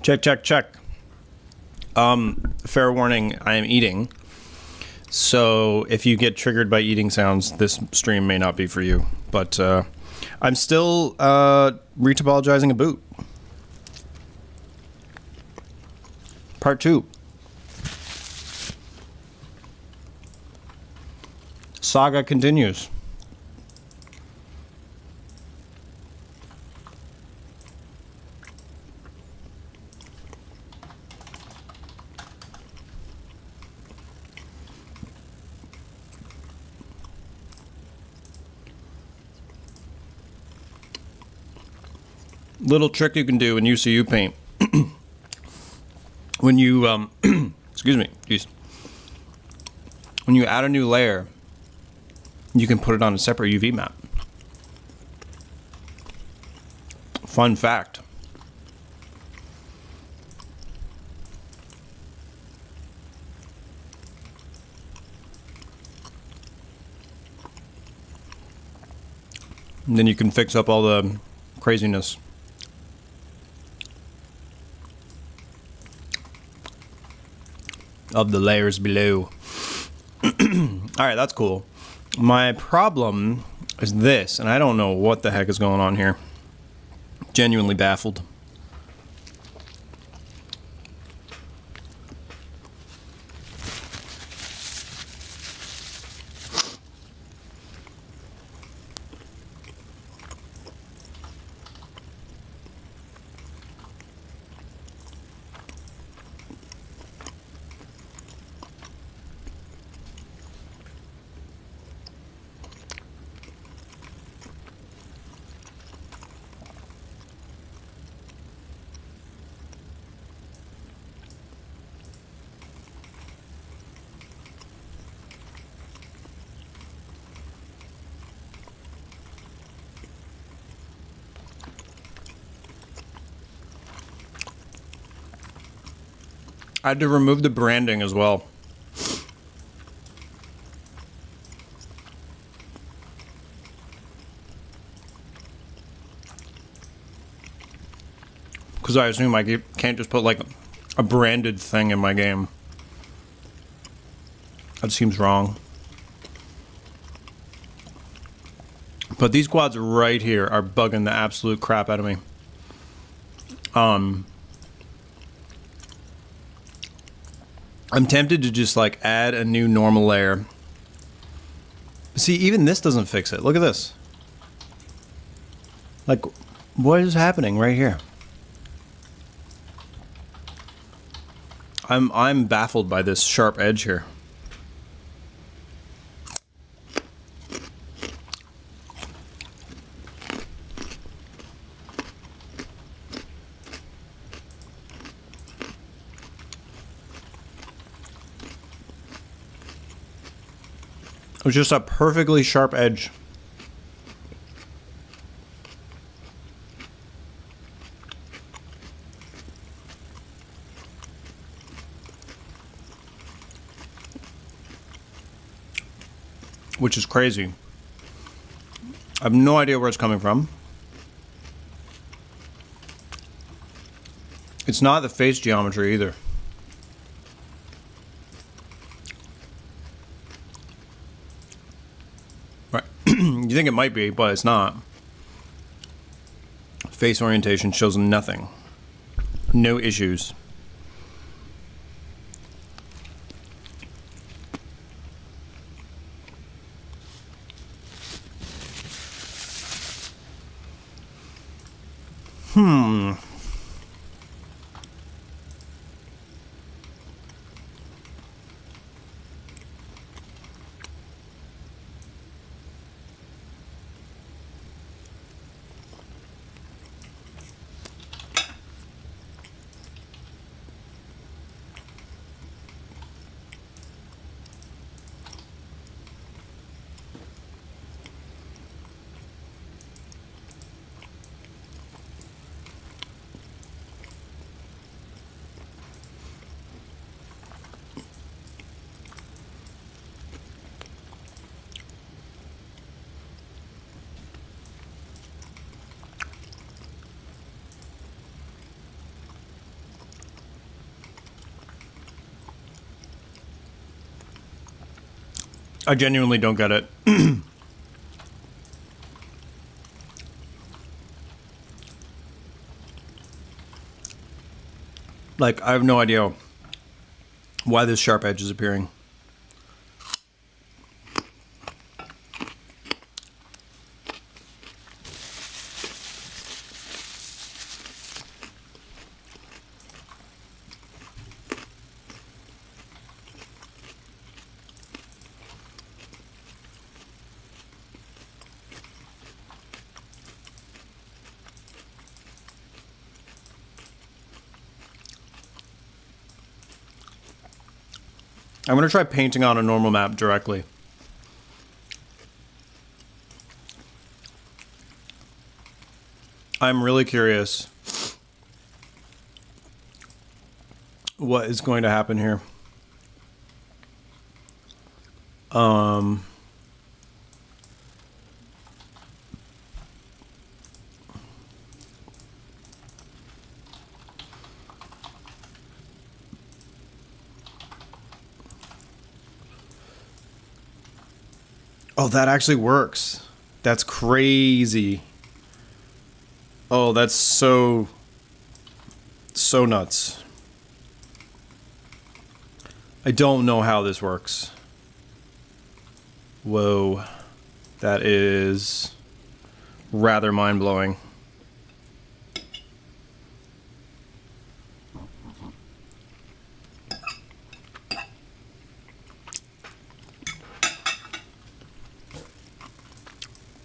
Check, check, check. Fair warning, I am eating. So if you get triggered by eating sounds, this stream may not be for you. But I'm still retopologizing a boot. Part 2. Saga continues. Little trick you can do in UCU Paint. When you, excuse me, geez. When you add a new layer, you can put it on a separate UV map. Fun fact. And then you can fix up all the craziness. Of the layers below. Alright, that's cool. My problem is this, and I don't know what the heck is going on here. Genuinely baffled. I had to remove the branding as well. Because I assume I can't just put like a branded thing in my game. That seems wrong. But these quads right here are bugging the absolute crap out of me. I'm tempted to just like add a new normal layer. See, even this doesn't fix it. Look at this. Like, what is happening right here? I'm baffled by this sharp edge here. It was just a perfectly sharp edge. Which is crazy. I have no idea where it's coming from. It's not the face geometry either. Right. You think it might be, but it's not. Face orientation shows nothing. No issues. I genuinely don't get it. Like, I have no idea why this sharp edge is appearing. I'm going to try painting on a normal map directly. I'm really curious what is going to happen here. Oh, that actually works. That's crazy. Oh, that's so nuts. I don't know how this works. Whoa. That is rather mind-blowing.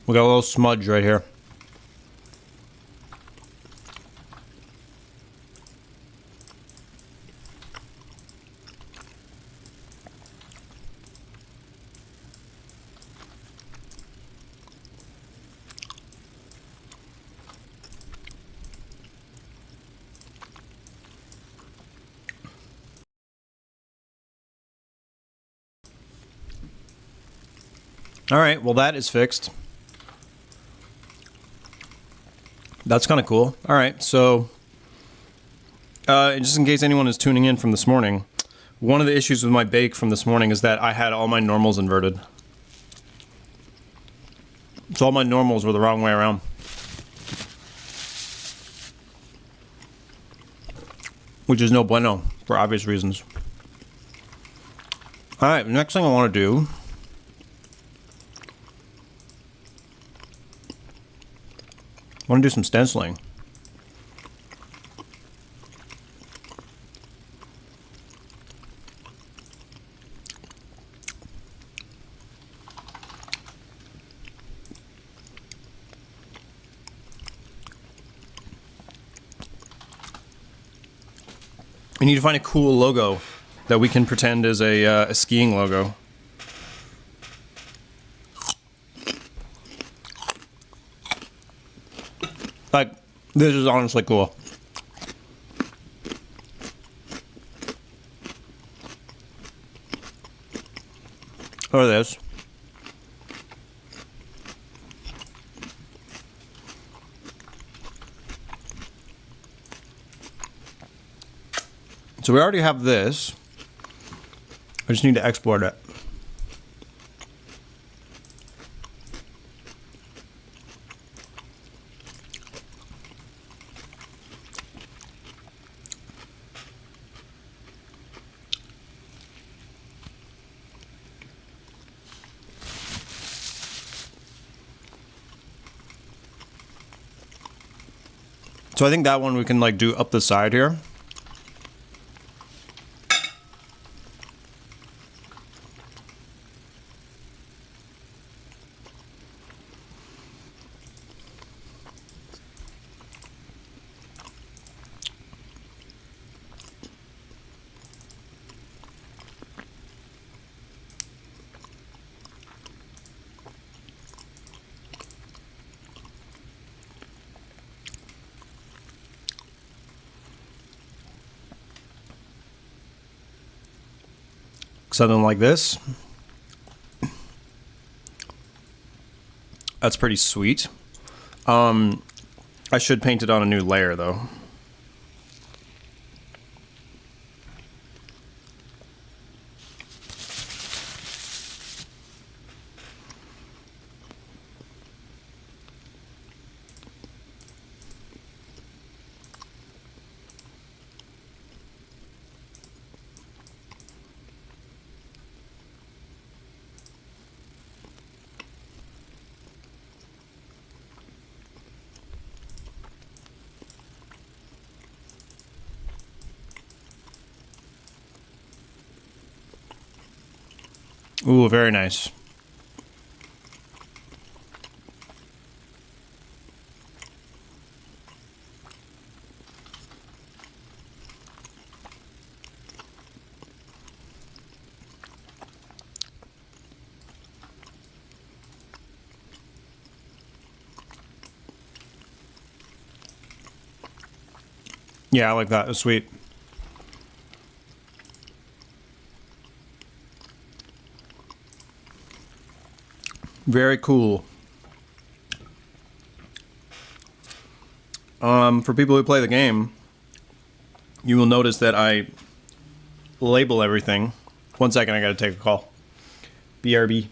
We got a little smudge right here. All right, well, that is fixed. That's kind of cool. All right, so just in case anyone is tuning in from this morning, one of the issues with my bake from this morning is that I had all my normals inverted. So all my normals were the wrong way around. Which is no bueno, for obvious reasons. All right, next thing I want to do some stenciling. We need to find a cool logo that we can pretend is a skiing logo. Like, this is honestly cool. Or this. So we already have this. I just need to export it. So I think that one we can like do up the side here. Something like this. That's pretty sweet. I should paint it on a new layer though. Ooh, very nice. Yeah, I like that. It's sweet. Very cool. For people who play the game, you will notice that I label everything. 1 second, I gotta take a call. BRB.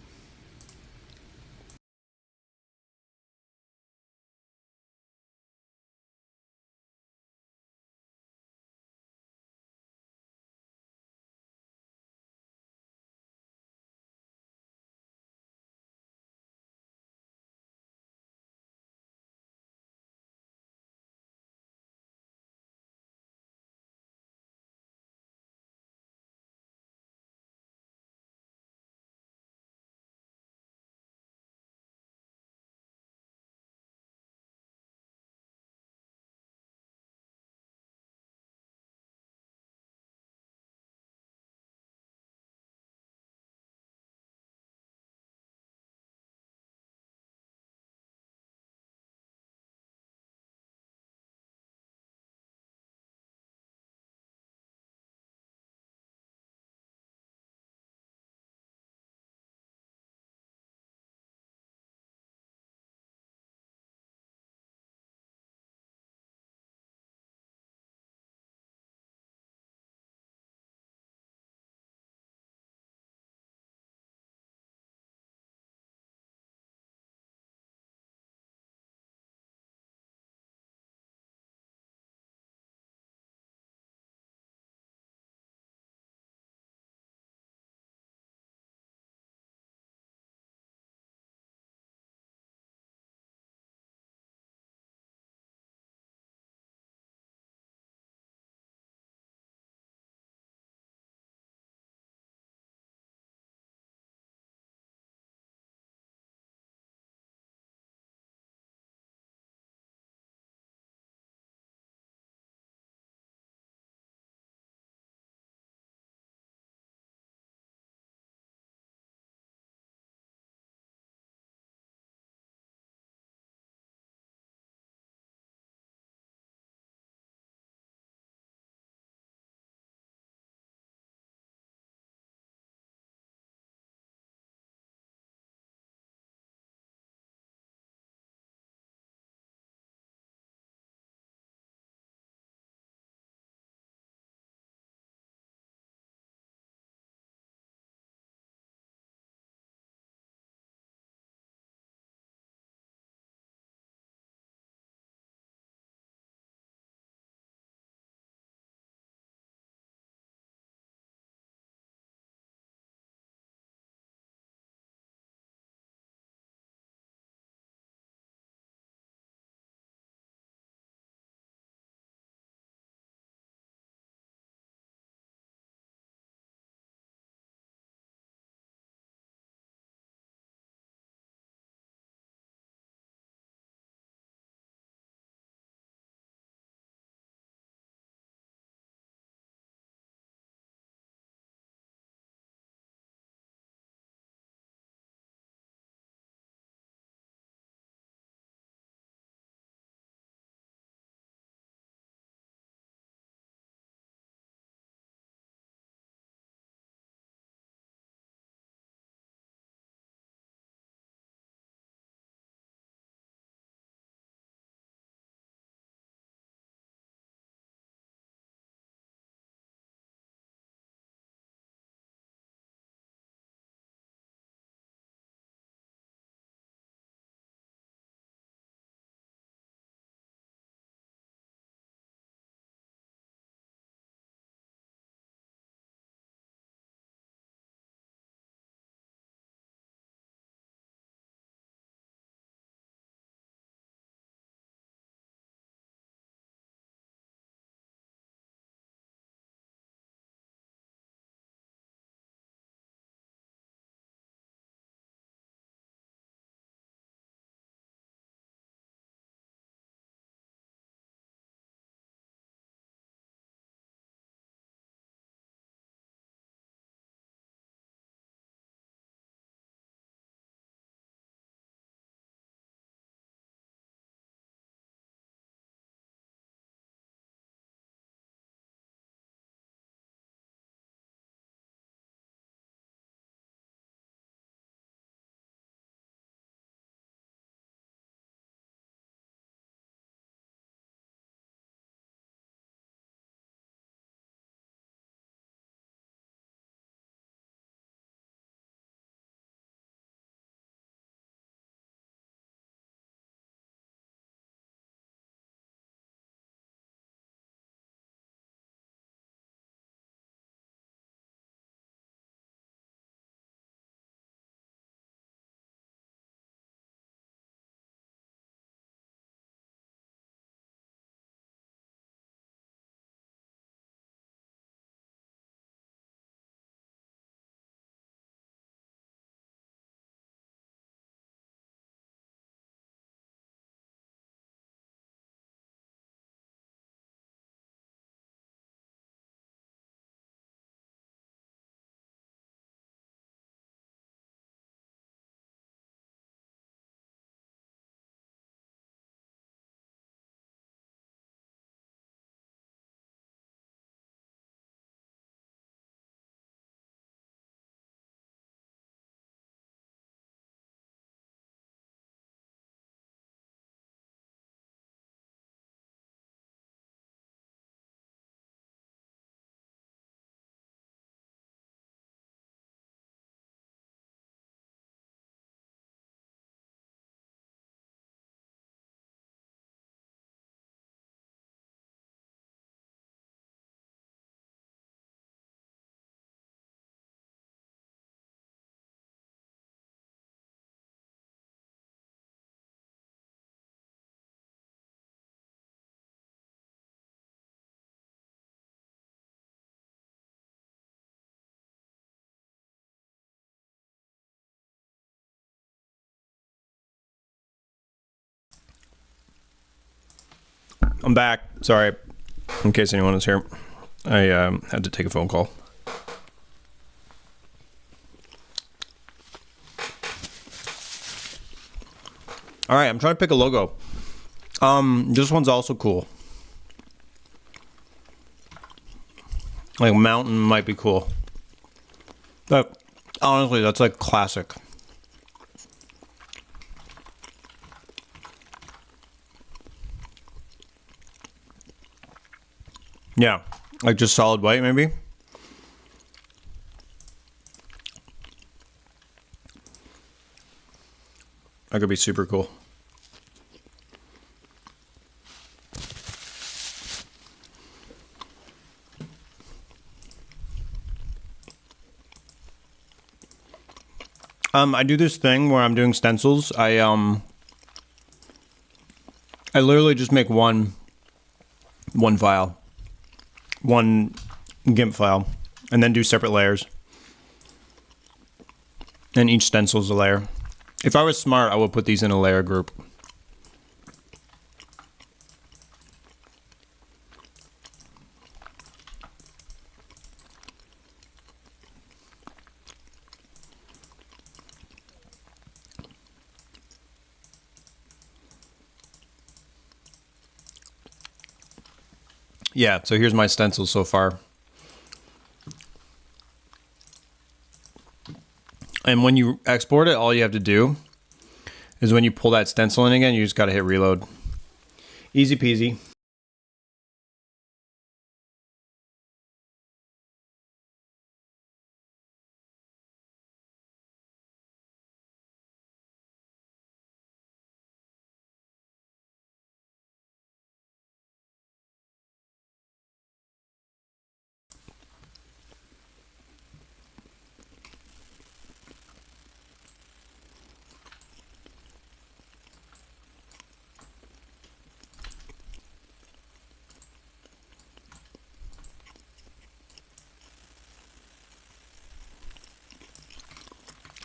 I'm back. Sorry, in case anyone is here. I had to take a phone call. All right, I'm trying to pick a logo. This one's also cool. Like mountain might be cool. But honestly, that's like classic. Yeah, like just solid white maybe. That could be super cool. I do this thing where I'm doing stencils. I literally just make one file, one GIMP file, and then do separate layers. And each stencil is a layer. If I was smart, I would put these in a layer group. Yeah, so here's my stencil so far. And when you export it, all you have to do is when you pull that stencil in again, you just got to hit reload. Easy peasy.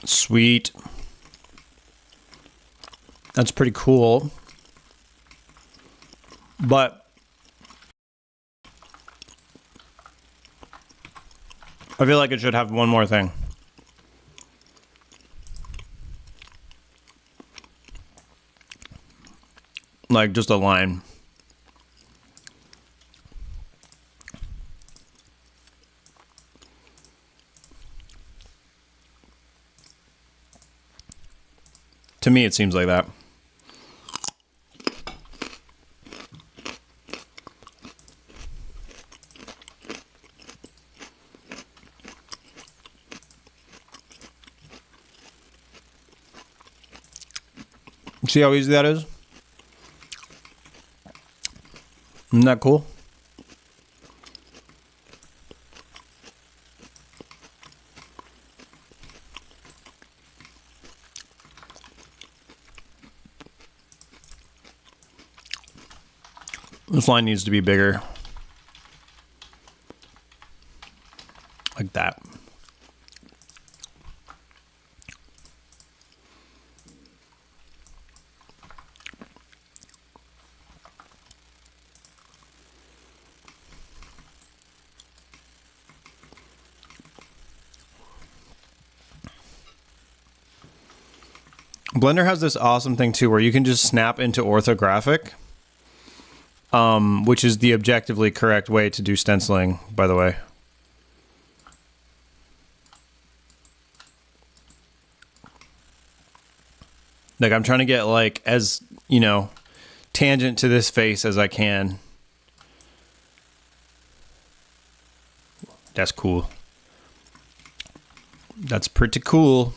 Sweet. That's pretty cool. But I feel like it should have one more thing. Like just a line. To me, it seems like that. See how easy that is? Isn't that cool? This line needs to be bigger. Like that. Blender has this awesome thing too where you can just snap into orthographic. Which is the objectively correct way to do stenciling, by the way. Like I'm trying to get like as, you know, tangent to this face as I can. That's cool. That's pretty cool.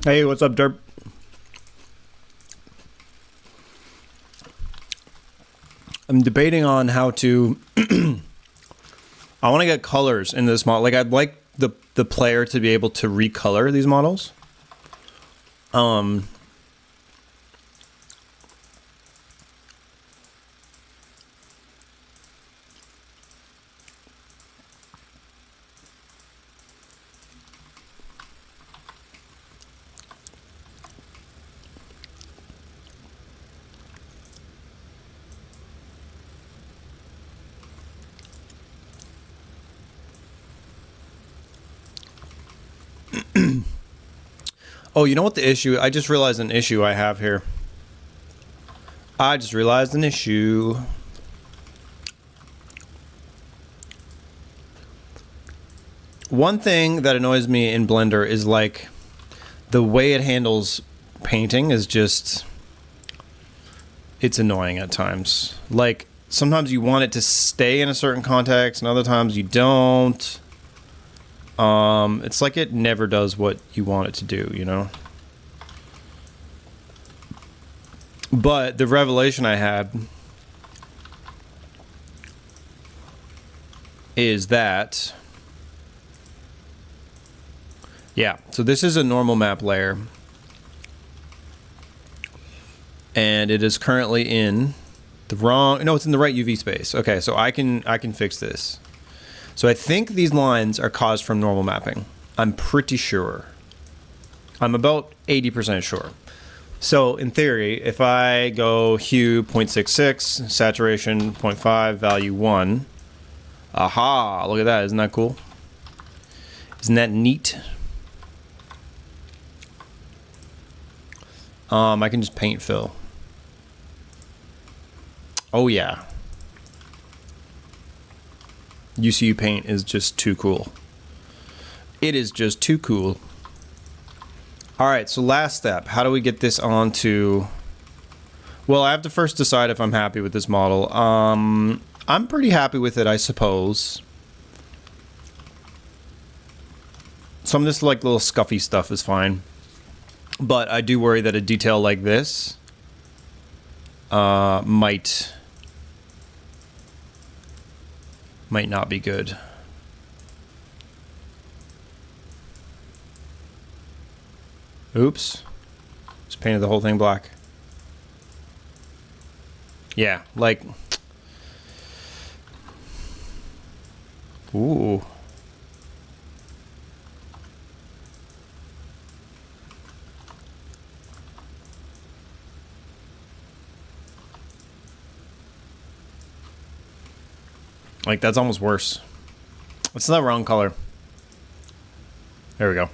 Hey, what's up, Derp? I'm debating on how to... I want to get colors in this model. Like, I'd like the player to be able to recolor these models. Oh, you know what the issue... I just realized an issue I have here. I just realized an issue. One thing that annoys me in Blender is, like, the way it handles painting is just... It's annoying at times. Like, sometimes you want it to stay in a certain context, and other times you don't. It's like it never does what you want it to do, you know? But the revelation I had is that... Yeah, so this is a normal map layer. And it is currently in the wrong... No, it's in the right UV space. Okay, so I can fix this. So I think these lines are caused from normal mapping. I'm pretty sure. I'm about 80% sure. So in theory, if I go hue 0.66, saturation 0.5, value 1. Aha, look at that. Isn't that cool? Isn't that neat? I can just paint fill. Oh yeah. UCU paint is just too cool. It is just too cool. All right, so last step. How do we get this onto... Well, I have to first decide if I'm happy with this model. I'm pretty happy with it, I suppose. Some of this, like, little scuffy stuff is fine. But I do worry that a detail like this might not be good. Oops. Just painted the whole thing black. Yeah, like... Ooh. Like, that's almost worse. It's the wrong color. There we go.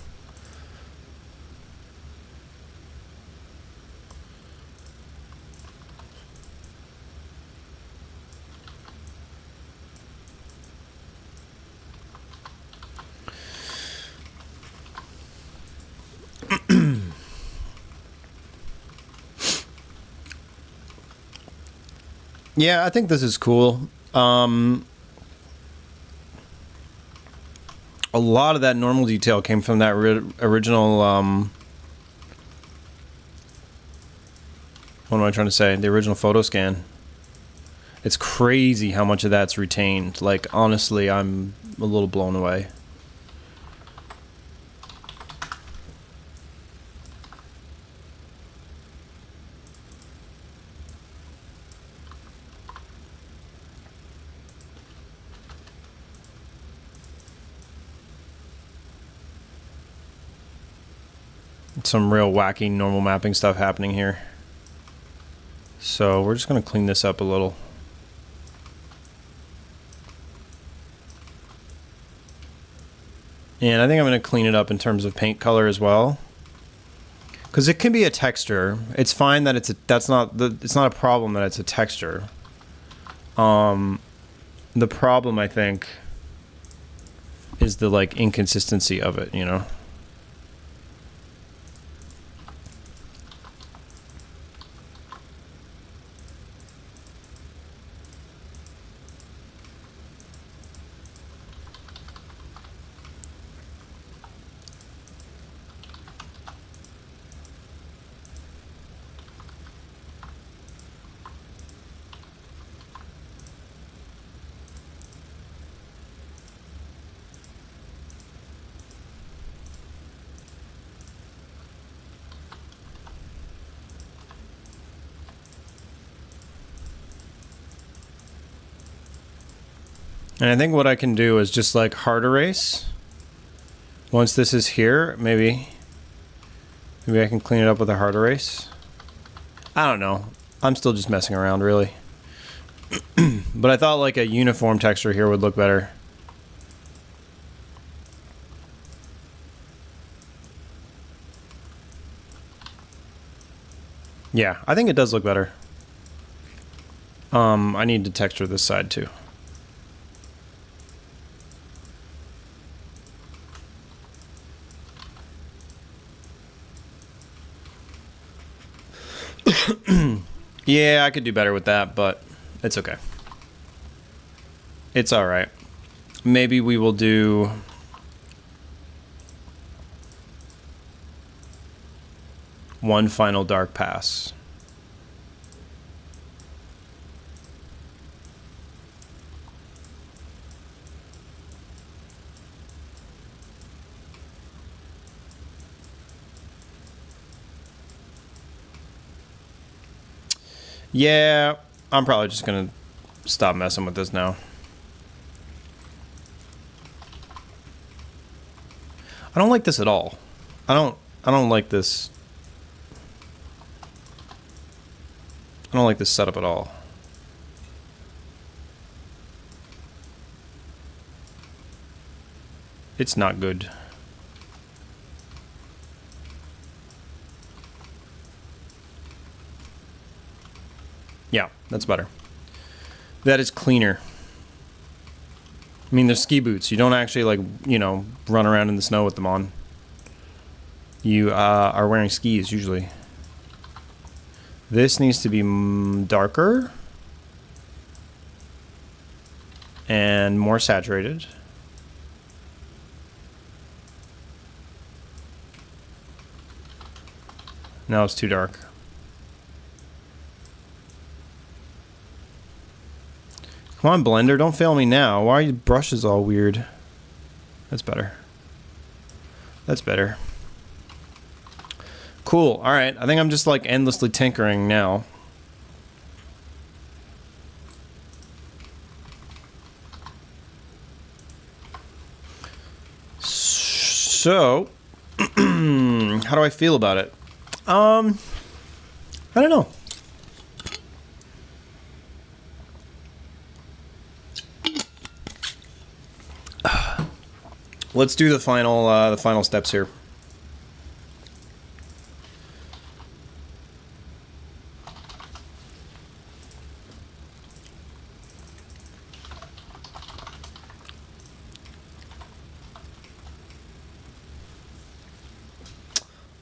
Yeah, I think this is cool. A lot of that normal detail came from that original, what am I trying to say? The original photo scan. It's crazy how much of that's retained. Like, honestly, I'm a little blown away. Some real wacky normal mapping stuff happening here. So we're just going to clean this up a little. And I think I'm going to clean it up in terms of paint color as well. Because it can be a texture. It's fine that it's not a problem that it's a texture. The problem, I think, is the, like, inconsistency of it, you know? And I think what I can do is just like hard erase. Once this is here, maybe I can clean it up with a hard erase. I don't know. I'm still just messing around, really. But I thought like a uniform texture here would look better. Yeah, I think it does look better. I need to texture this side too. Yeah, I could do better with that, but it's okay. It's all right. Maybe we will do one final dark pass. Yeah, I'm probably just gonna stop messing with this now. I don't like this at all. I don't like this. I don't like this setup at all. It's not good. Yeah, that's better. That is cleaner. I mean, they're ski boots. You don't actually, like, you know, run around in the snow with them on. You are wearing skis, usually. This needs to be darker. And more saturated. Now it's too dark. Come on, Blender, don't fail me now. Why are your brushes all weird? That's better. That's better. Cool. All right. I think I'm just like endlessly tinkering now. So, how do I feel about it? I don't know. Let's do the final steps here.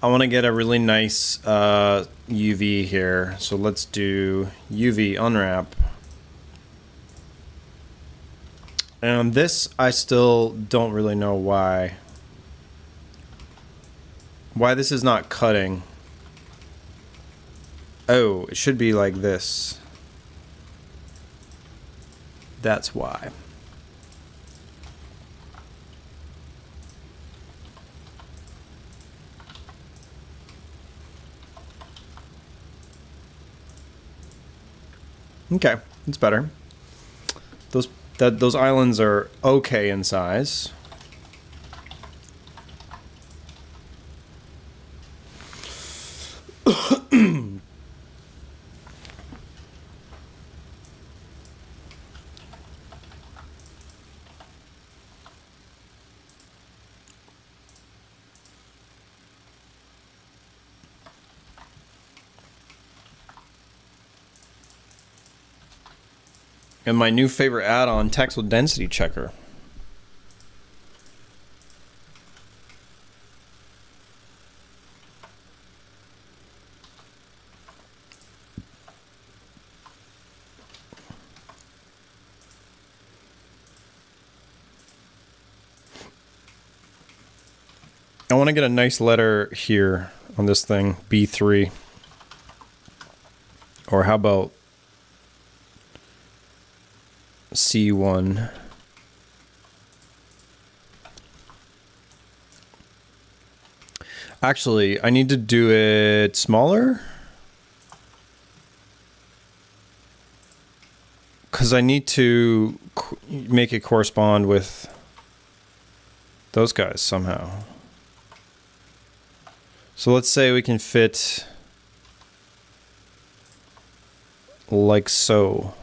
I want to get a really nice UV here, so let's do UV unwrap. And this, I still don't really know why this is not cutting. Oh, it should be like this. That's why. Okay, it's better. Those islands are okay in size. And my new favorite add-on, Texel Density Checker. I want to get a nice letter here on this thing, B3. Or how about C1. Actually, I need to do it smaller. Because I need to, make it correspond with those guys somehow. So let's say we can fit like so.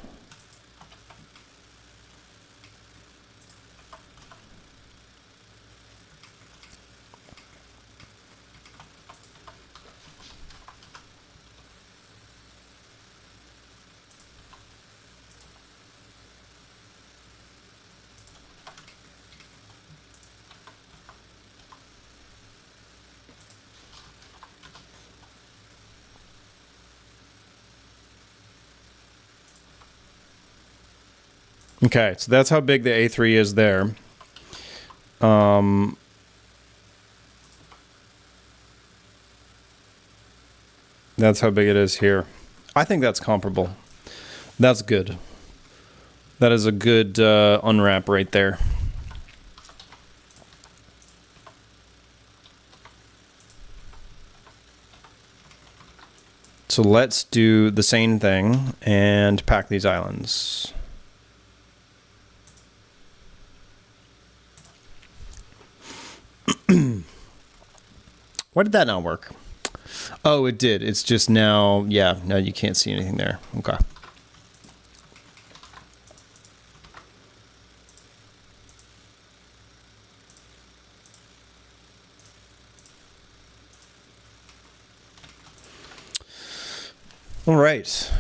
Okay, so that's how big the A3 is there. That's how big it is here. I think that's comparable. That's good. That is a good unwrap right there. So let's do the same thing and pack these islands. Why did that not work? Oh, it did. It's just now, yeah, now you can't see anything there. Okay. All right.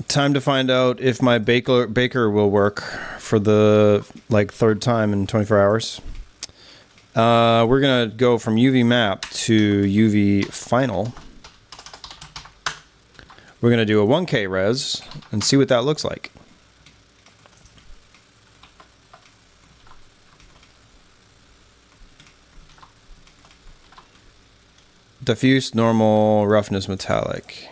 Time to find out if my baker will work for the third time in 24 hours. We're gonna go from UV map to UV final. We're gonna do a 1K res and see what that looks like. Diffuse, normal, roughness, metallic.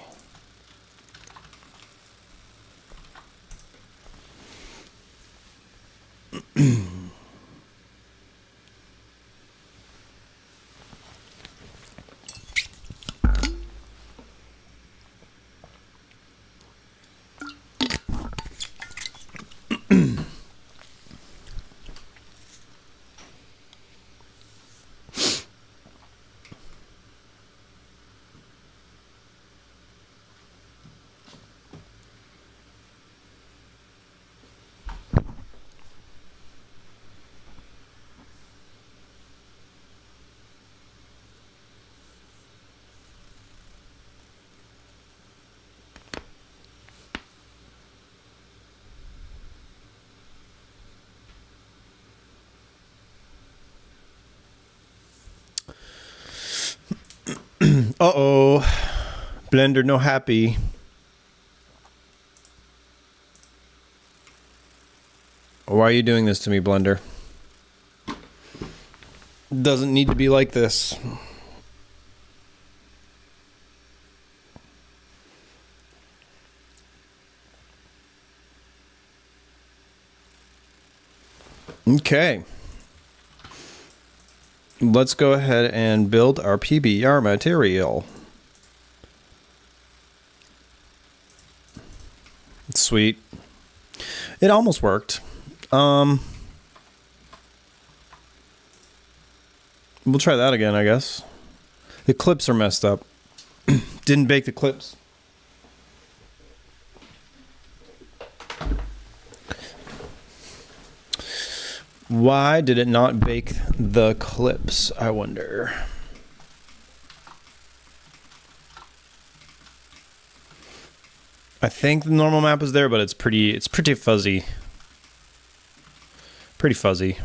Uh-oh. Blender no happy. Why are you doing this to me, Blender? Doesn't need to be like this. Okay. Let's go ahead and build our PBR material. Sweet. It almost worked. We'll try that again, I guess. The clips are messed up. Didn't bake the clips. Why did it not bake the clips, I wonder? I think the normal map is there, but it's pretty fuzzy. Pretty fuzzy.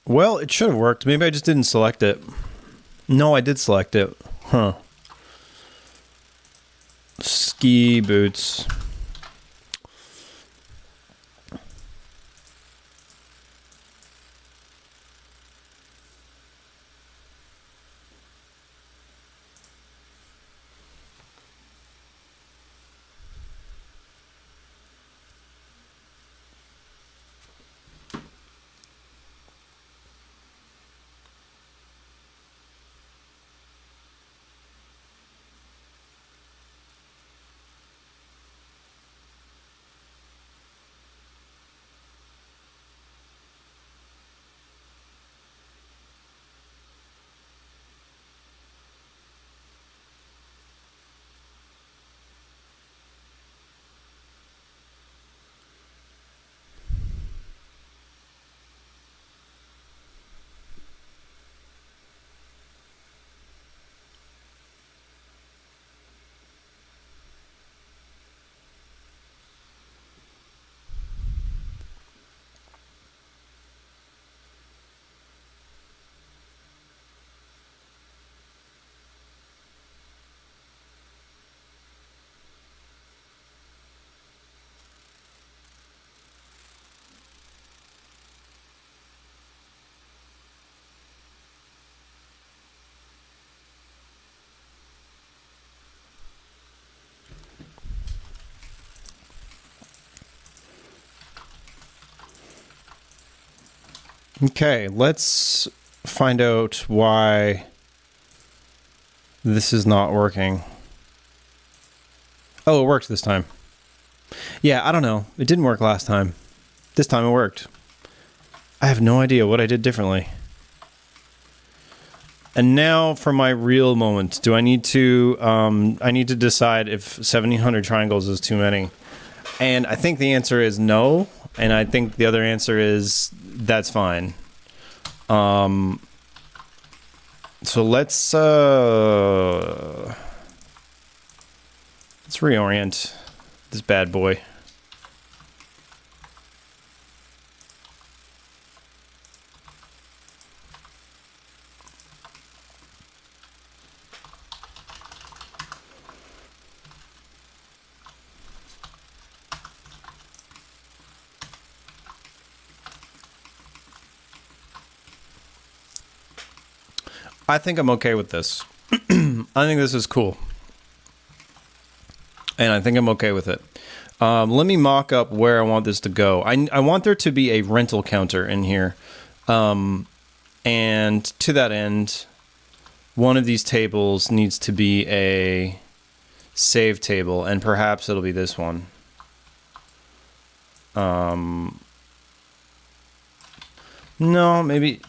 Well, it should have worked. Maybe I just didn't select it. No, I did select it. Huh. ski boots. Okay, let's find out why this is not working. Oh, it worked this time. Yeah, I don't know. It didn't work last time. This time it worked. I have no idea what I did differently. And now for my real moment. Do I need to I need to decide if 1700 triangles is too many. And I think the answer is no. And I think the other answer is that's fine. So let's reorient this bad boy. I think I'm okay with this. I think this is cool. And I think I'm okay with it. Let me mock up where I want this to go. I want there to be a rental counter in here. And to that end, one of these tables needs to be a save table. And perhaps it'll be this one. No, maybe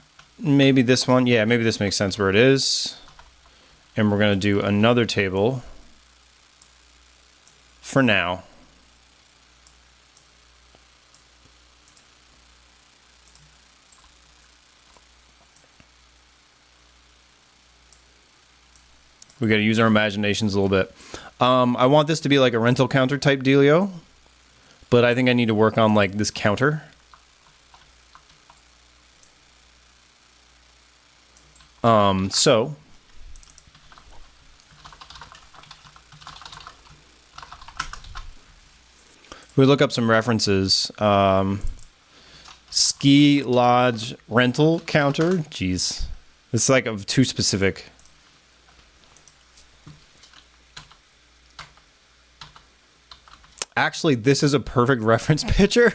this one. Yeah, maybe this makes sense where it is. And we're going to do another table for now. We got to use our imaginations a little bit. I want this to be like a rental counter type dealio, but I think I need to work on like this counter. So we look up some references. Ski lodge rental counter. Jeez, it's like too specific. Actually, this is a perfect reference picture.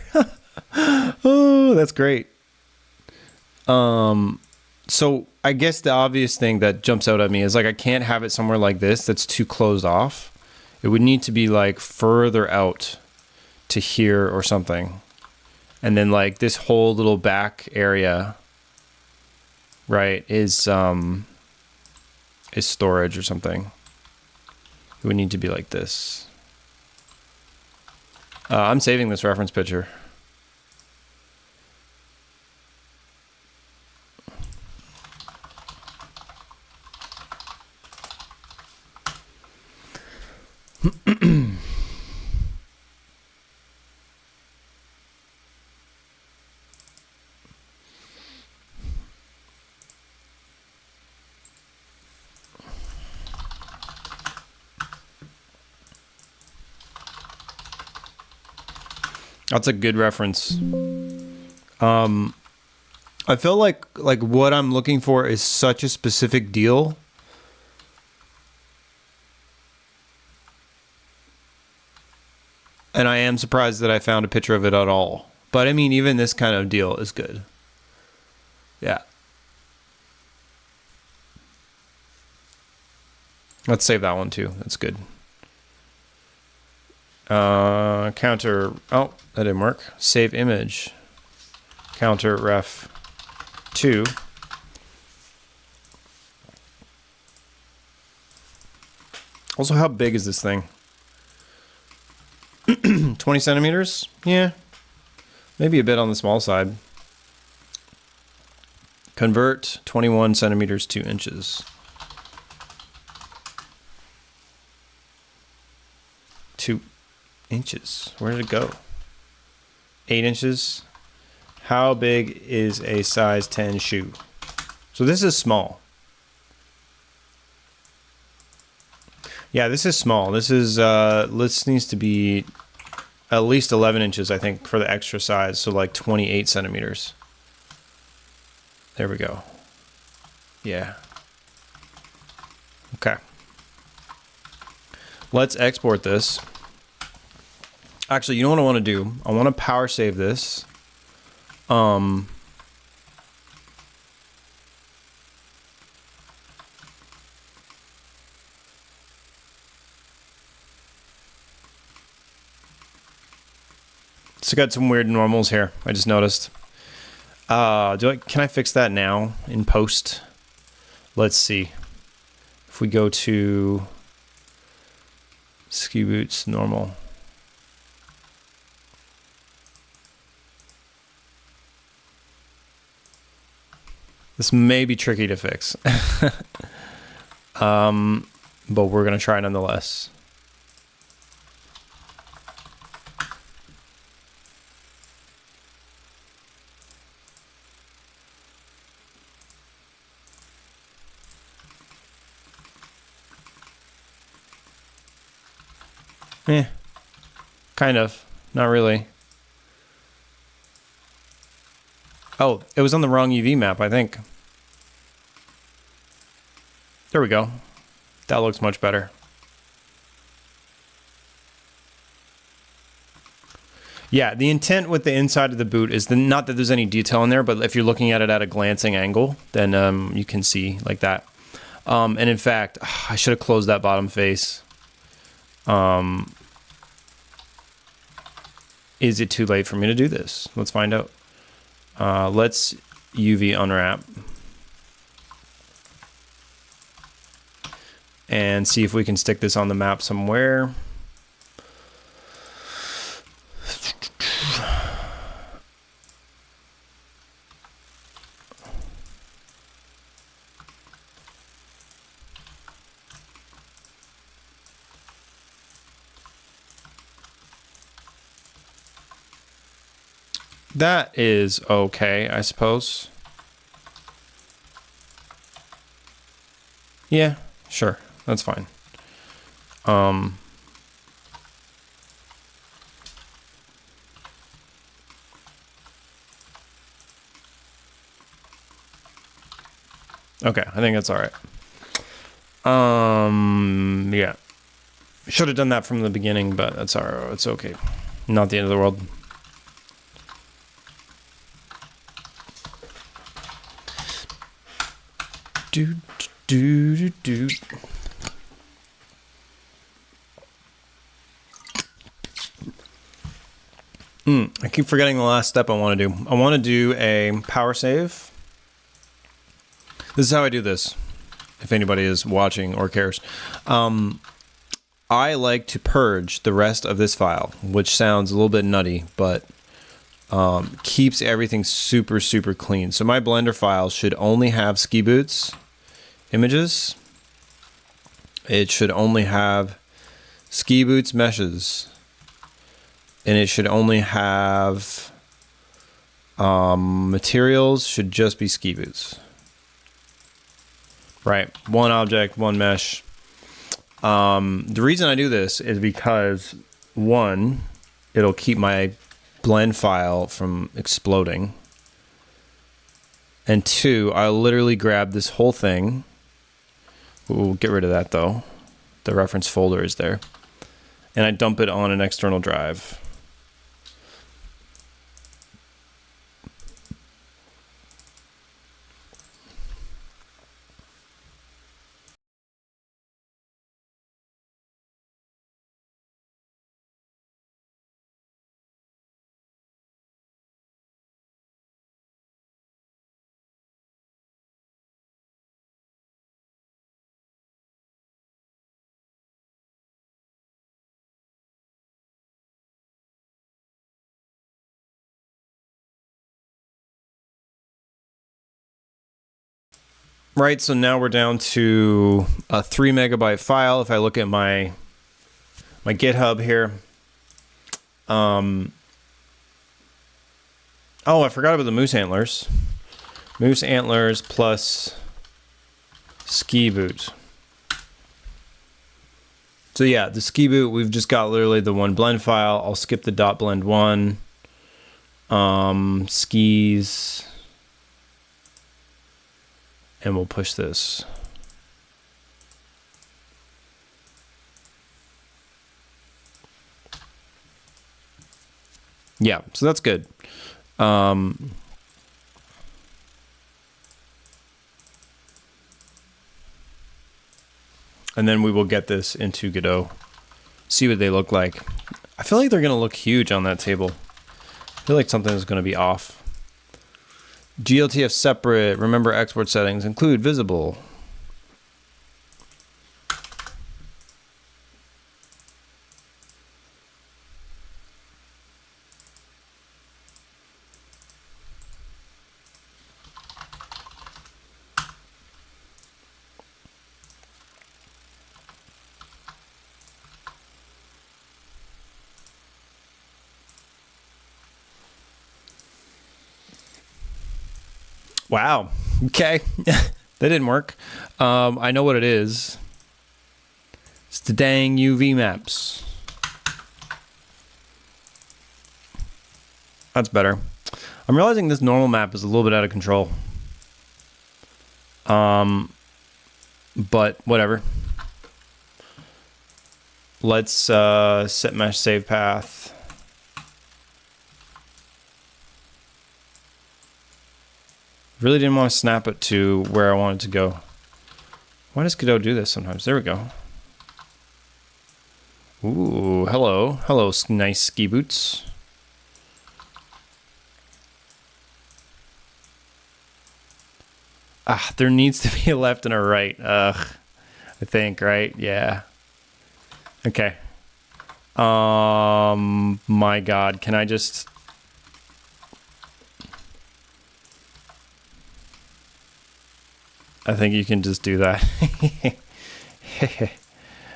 Oh, that's great. So I guess the obvious thing that jumps out at me is like I can't have it somewhere like this that's too closed off. It would need to be like further out to here or something. And then like this whole little back area, right, is storage or something. It would need to be like this. I'm saving this reference picture. That's a good reference. I feel like what I'm looking for is such a specific deal. And I am surprised that I found a picture of it at all. But I mean, even this kind of deal is good. Yeah. Let's save that one too. That's good. Counter. Oh, that didn't work. Save image. Counter ref 2. Also, how big is this thing? 20 centimeters? Yeah. Maybe a bit on the small side. Convert 21 centimeters to inches. 2 inches. Where did it go? 8 inches. How big is a size 10 shoe? So this is small. Yeah, this is small. This is this needs to be at least 11 inches, I think, for the extra size. So like 28 centimeters. There we go. Yeah. Okay. Let's export this. Actually, you know what I want to do? I want to power save this. It's got some weird normals here. I just noticed. Can I fix that now in post? Let's see. If we go to ski boots normal. This may be tricky to fix. But we're going to try nonetheless. Kind of. Not really. Oh, it was on the wrong UV map, I think. There we go. That looks much better. Yeah, the intent with the inside of the boot is not that there's any detail in there, but if you're looking at it at a glancing angle, then you can see like that. And in fact, I should have closed that bottom face. Is it too late for me to do this? Let's find out. Let's UV unwrap and see if we can stick this on the map somewhere. That is okay, I suppose. Yeah, sure. That's fine. Okay, I think that's all right. Yeah. Should have done that from the beginning, but that's all right. It's okay. Not the end of the world. I keep forgetting the last step I want to do. I want to do a power save. This is how I do this, if anybody is watching or cares. I like to purge the rest of this file, which sounds a little bit nutty, but keeps everything super, super clean. So my Blender file should only have ski boots images. It should only have ski boots meshes. And it should only have materials should just be ski boots. Right, one object, one mesh. The reason I do this is because, one, it'll keep my blend file from exploding. And 2, I'll literally grab this whole thing. We'll get rid of that though. The reference folder is there. And I dump it on an external drive. Right, so now we're down to a 3 megabyte file. If I look at my GitHub here, oh, I forgot about the moose antlers. Moose antlers plus ski boot. So yeah, the ski boot, we've just got literally the one blend file. I'll skip the .blend1. Skis. And we'll push this. Yeah, so that's good. And then we will get this into Godot. See what they look like. I feel like they're going to look huge on that table. I feel like something is going to be off. GLTF separate. Remember export settings. Include visible. Wow. Okay. That didn't work. I know what it is. It's the dang UV maps. That's better. I'm realizing this normal map is a little bit out of control. But whatever. Let's set mesh save path. Really didn't want to snap it to where I wanted to go. Why does Godot do this sometimes? There we go. Ooh, hello. Hello, nice ski boots. Ah, there needs to be a left and a right. I think, right? Yeah. Okay. My God, can I just... I think you can just do that.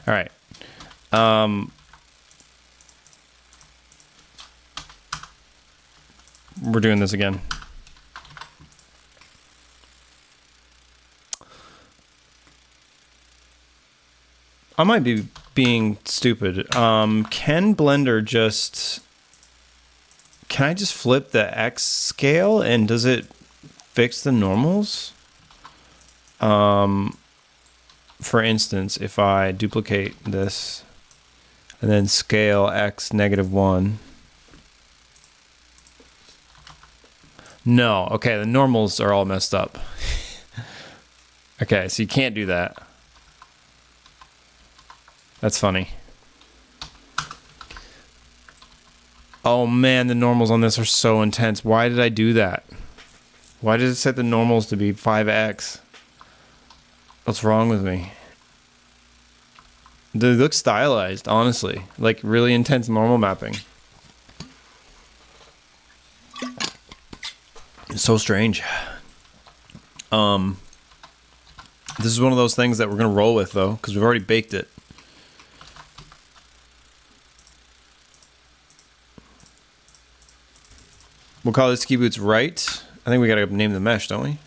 All right. We're doing this again. I might be being stupid. Can Blender just... Can I just flip the X scale and does it fix the normals? For instance, if I duplicate this and then scale X -1. No, okay, the normals are all messed up. Okay, so you can't do that. That's funny. Oh man, the normals on this are so intense. Why did I do that? Why did it set the normals to be 5x? What's wrong with me? They look stylized, honestly. Like really intense normal mapping. It's so strange. This is one of those things that we're gonna roll with though, because we've already baked it. We'll call this ski boots right. I think we gotta name the mesh, don't we?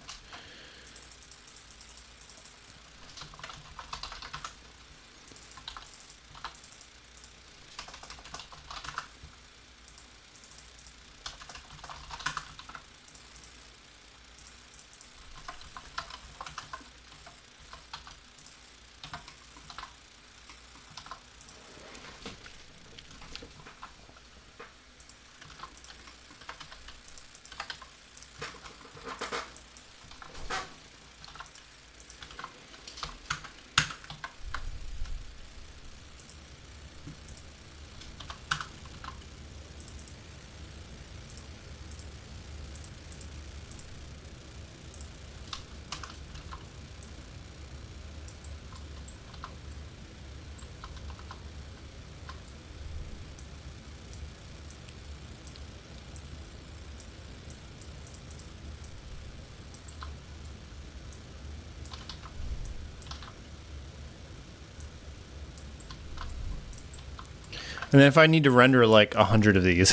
And then if I need to render like 100 of these,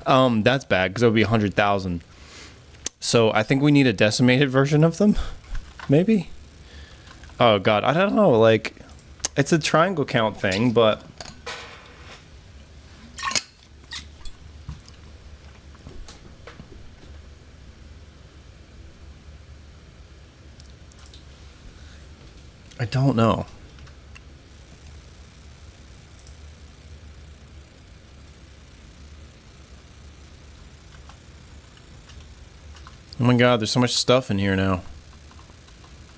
that's bad because it would be 100,000. So I think we need a decimated version of them, maybe. Oh God, I don't know. Like, it's a triangle count thing, but I don't know. Oh my God, there's so much stuff in here now.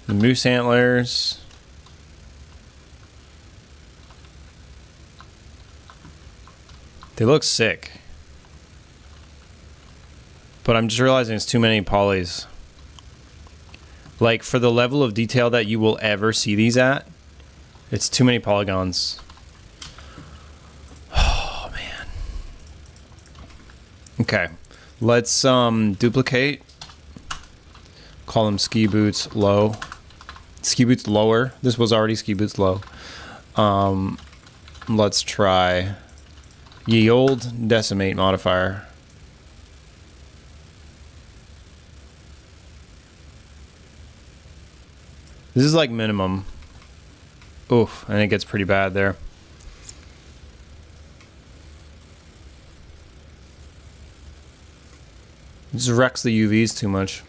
The moose antlers. They look sick. But I'm just realizing it's too many polys. Like, for the level of detail that you will ever see these at, it's too many polygons. Oh, man. Okay. Let's duplicate. Call them ski boots low. Ski boots lower. This was already ski boots low. Let's try ye old decimate modifier. This is like minimum. Oof, and it gets pretty bad there. It just wrecks the UVs too much.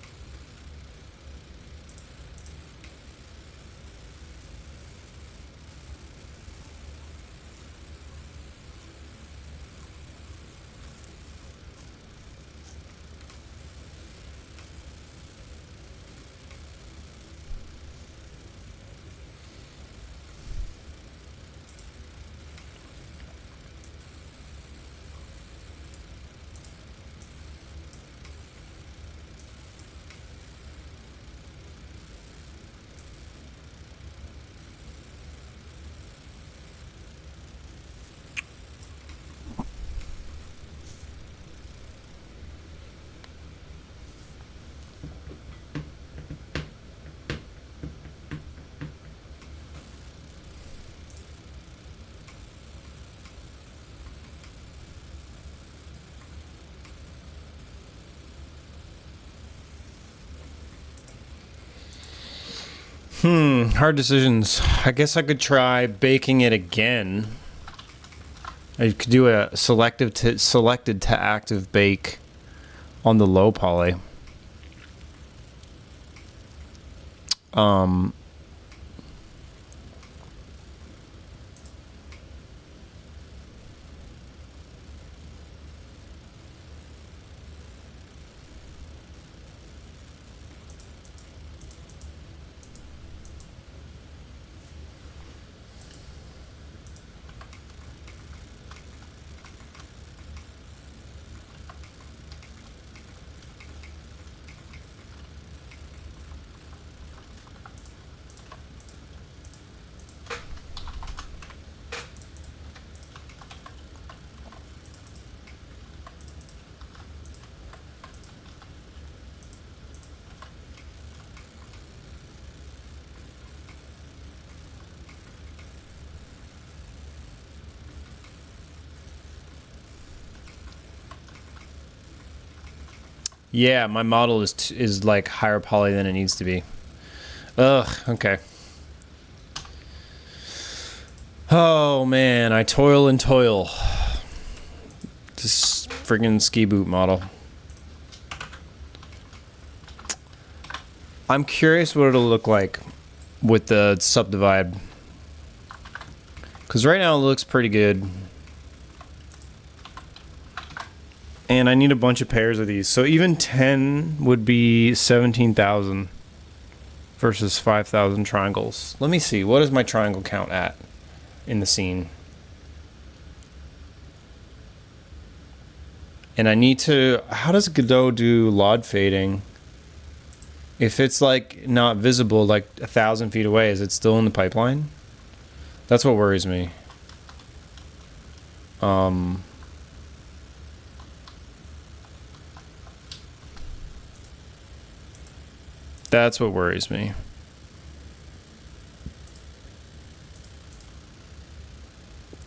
Hard decisions. I guess I could try baking it again. I could do a selected to active bake on the low poly. Yeah, my model is like higher poly than it needs to be. Ugh, okay. Oh man, I toil and toil. This friggin' ski boot model. I'm curious what it'll look like with the subdivide. Because right now it looks pretty good. And I need a bunch of pairs of these. So even 10 would be 17,000 versus 5,000 triangles. Let me see. What is my triangle count at in the scene? And I need to... How does Godot do LOD fading? If it's like not visible, like 1,000 feet away, is it still in the pipeline? That's what worries me. That's what worries me.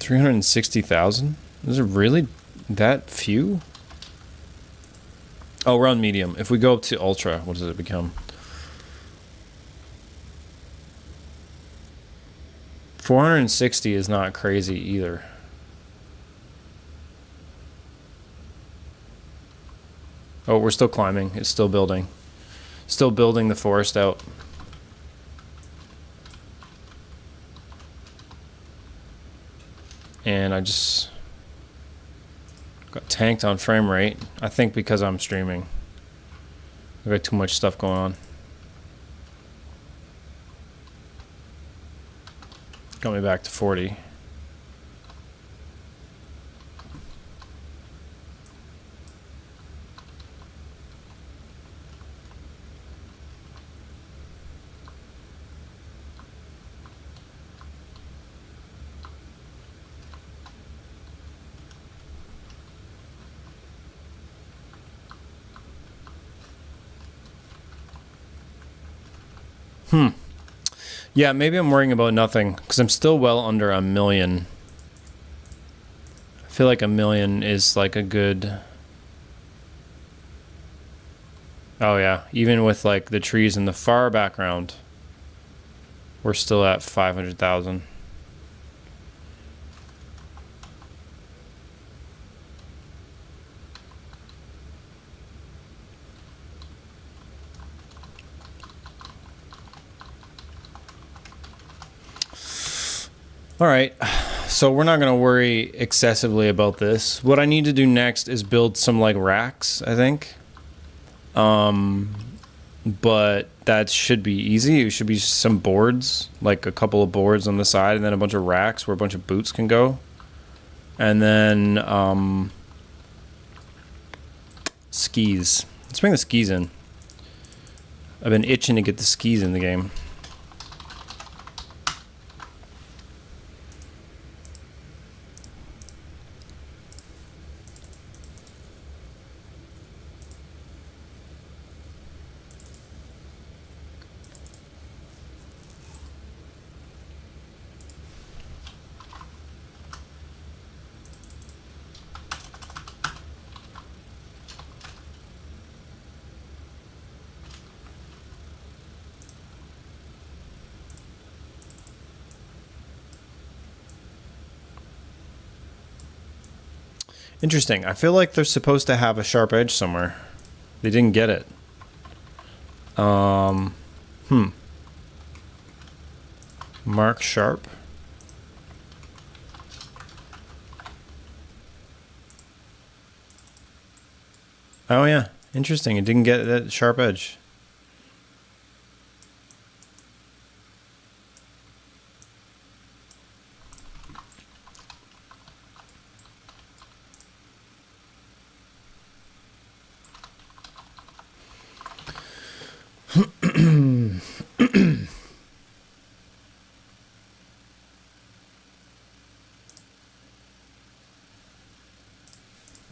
360,000? Is it really that few? Oh, we're on medium. If we go up to ultra, what does it become? 460 is not crazy either. Oh, we're still climbing. It's still building. Still building the forest out. And I just got tanked on frame rate. I think because I'm streaming. I got too much stuff going on. Got me back to 40. Yeah, maybe I'm worrying about nothing because I'm still well under 1 million. I feel like 1 million is like a good... Oh yeah, even with like the trees in the far background, we're still at 500,000. All right, so we're not going to worry excessively about this. What I need to do next is build some like racks, I think. But that should be easy. It should be some boards, like a couple of boards on the side, and then a bunch of racks where a bunch of boots can go. And then skis. Let's bring the skis in. I've been itching to get the skis in the game. Interesting. I feel like they're supposed to have a sharp edge somewhere. They didn't get it. Mark sharp. Oh yeah. Interesting. It didn't get that sharp edge.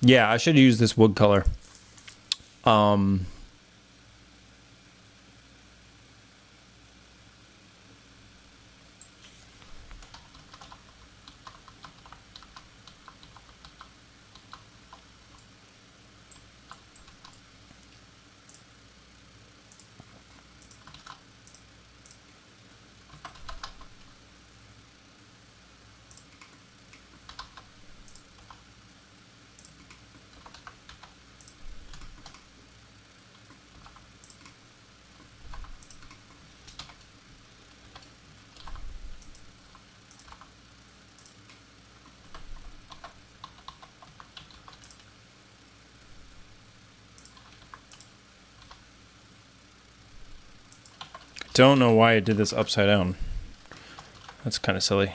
Yeah, I should use this wood color. Don't know why I did this upside down. That's kind of silly.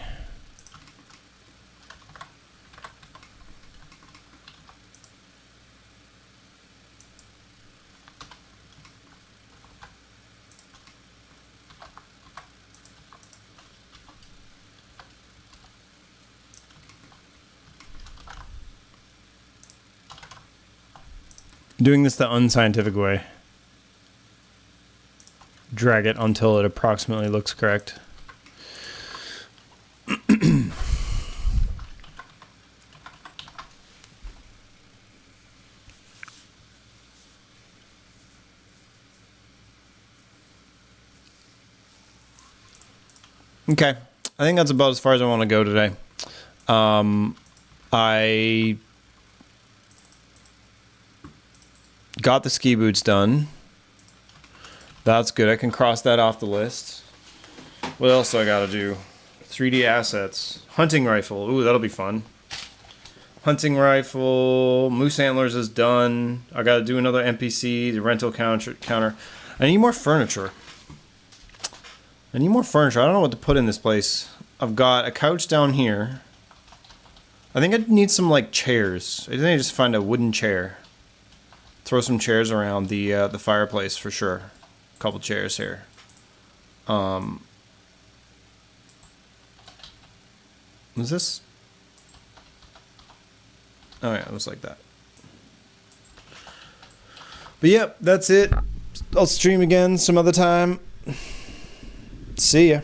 Doing this the unscientific way. Drag it until it approximately looks correct. Okay. I think that's about as far as I want to go today. I got the ski boots done. That's good. I can cross that off the list. What else do I got to do? 3D assets. Hunting rifle. Ooh, that'll be fun. Hunting rifle. Moose antlers is done. I got to do another NPC. The rental counter. I need more furniture. I don't know what to put in this place. I've got a couch down here. I think I need some like chairs. I think I just find a wooden chair. Throw some chairs around the fireplace for sure. A couple chairs here. Was this? Oh yeah, it was like that. But yep, that's it. I'll stream again some other time. See ya.